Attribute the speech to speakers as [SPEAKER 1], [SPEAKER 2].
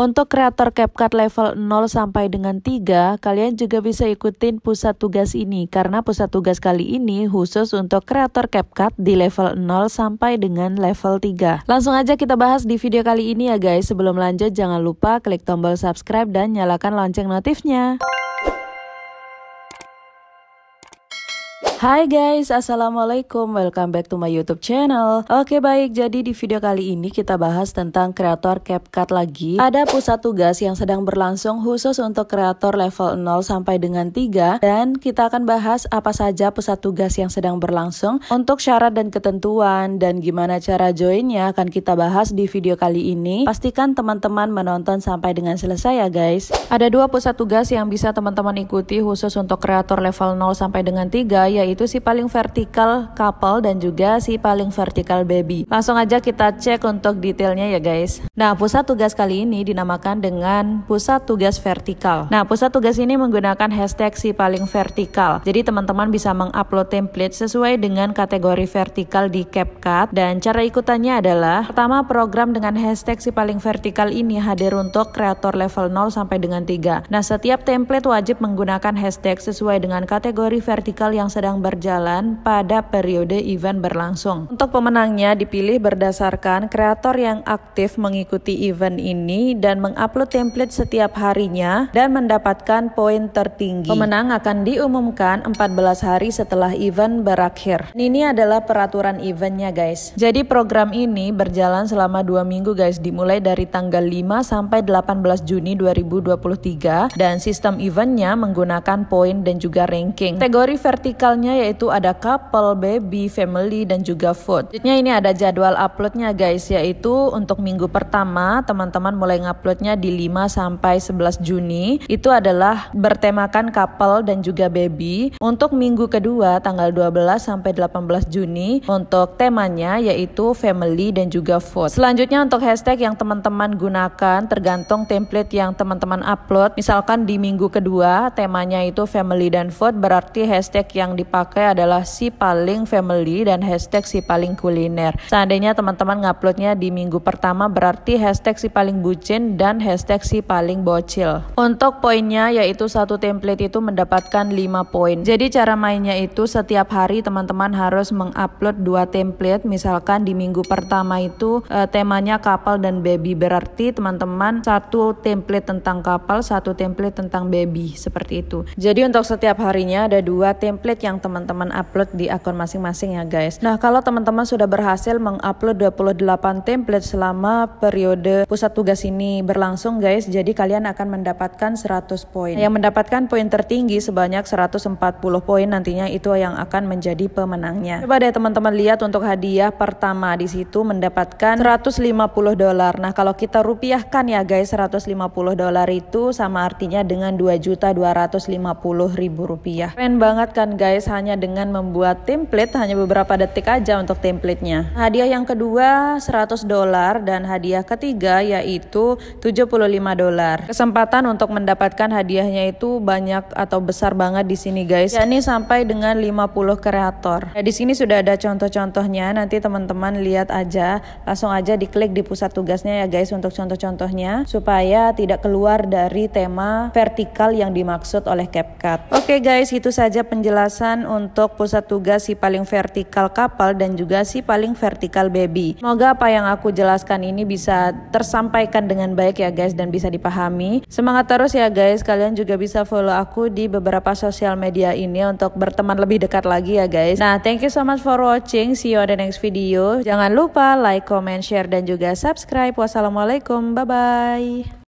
[SPEAKER 1] Untuk kreator CapCut level 0 sampai dengan 3, kalian juga bisa ikutin pusat tugas ini karena pusat tugas kali ini khusus untuk kreator CapCut di level 0 sampai dengan level 3. Langsung aja kita bahas di video kali ini ya guys. Sebelum lanjut jangan lupa klik tombol subscribe dan nyalakan lonceng notifnya. Hai guys, assalamualaikum, welcome back to my YouTube channel. Oke baik, jadi di video kali ini kita bahas tentang kreator CapCut lagi. Ada pusat tugas yang sedang berlangsung khusus untuk kreator level 0 sampai dengan 3. Dan kita akan bahas apa saja pusat tugas yang sedang berlangsung. Untuk syarat dan ketentuan dan gimana cara joinnya akan kita bahas di video kali ini. Pastikan teman-teman menonton sampai dengan selesai ya guys. Ada dua pusat tugas yang bisa teman-teman ikuti khusus untuk kreator level 0 sampai dengan 3, yaitu si paling vertikal couple dan juga si paling vertikal baby. Langsung aja kita cek untuk detailnya ya guys. Nah, pusat tugas kali ini dinamakan dengan pusat tugas vertikal. Nah, pusat tugas ini menggunakan hashtag si paling vertikal. Jadi teman-teman bisa mengupload template sesuai dengan kategori vertikal di CapCut. Dan cara ikutannya adalah, pertama, program dengan hashtag si paling vertikal ini hadir untuk kreator level 0 sampai dengan 3. Nah, setiap template wajib menggunakan hashtag sesuai dengan kategori vertikal yang sedang berjalan pada periode event berlangsung. Untuk pemenangnya dipilih berdasarkan kreator yang aktif mengikuti event ini dan mengupload template setiap harinya dan mendapatkan poin tertinggi. Pemenang akan diumumkan 14 hari setelah event berakhir. Ini adalah peraturan eventnya guys. Jadi program ini berjalan selama 2 minggu guys, dimulai dari tanggal 5 sampai 18 Juni 2023 dan sistem eventnya menggunakan poin dan juga ranking. Kategori vertikalnya yaitu ada couple, baby, family, dan juga food. Selanjutnya ini ada jadwal uploadnya guys, yaitu untuk minggu pertama teman-teman mulai nguploadnya di 5 sampai 11 Juni. Itu adalah bertemakan couple dan juga baby. Untuk minggu kedua tanggal 12 sampai 18 Juni untuk temanya yaitu family dan juga food. Selanjutnya untuk hashtag yang teman-teman gunakan tergantung template yang teman-teman upload. Misalkan di minggu kedua temanya itu family dan food, berarti hashtag yang dipakai adalah si paling family dan hashtag si paling kuliner. Seandainya teman-teman nguploadnya di minggu pertama, berarti hashtag si paling bucin dan hashtag si paling bocil. Untuk poinnya yaitu satu template itu mendapatkan 5 poin. Jadi cara mainnya itu setiap hari teman-teman harus mengupload 2 template. Misalkan di minggu pertama itu temanya couple dan baby, berarti teman-teman satu template tentang couple, satu template tentang baby, seperti itu. Jadi untuk setiap harinya ada 2 template yang teman-teman upload di akun masing-masing ya guys. Nah, kalau teman-teman sudah berhasil mengupload 28 template selama periode pusat tugas ini berlangsung guys, jadi kalian akan mendapatkan 100 poin. Yang mendapatkan poin tertinggi sebanyak 140 poin nantinya itu yang akan menjadi pemenangnya. Coba deh teman-teman lihat untuk hadiah pertama di situ mendapatkan $150. Nah, kalau kita rupiahkan ya guys, $150 itu sama artinya dengan Rp2.250.000. Keren banget kan guys, hanya dengan membuat template hanya beberapa detik aja untuk templatenya. Hadiah yang kedua $100 dan hadiah ketiga yaitu $75. Kesempatan untuk mendapatkan hadiahnya itu banyak atau besar banget di sini guys, yakni sampai dengan 50 kreator. Nah, di sini sudah ada contoh-contohnya, nanti teman-teman lihat aja, langsung aja diklik di pusat tugasnya ya guys untuk contoh-contohnya supaya tidak keluar dari tema vertikal yang dimaksud oleh CapCut. Oke guys, itu saja penjelasan untuk pusat tugas si paling vertikal couple dan juga si paling vertikal baby. Semoga apa yang aku jelaskan ini bisa tersampaikan dengan baik ya guys dan bisa dipahami. Semangat terus ya guys, kalian juga bisa follow aku di beberapa sosial media ini untuk berteman lebih dekat lagi ya guys. Nah, thank you so much for watching, see you on the next video. Jangan lupa like, comment, share, dan juga subscribe. Wassalamualaikum, bye bye.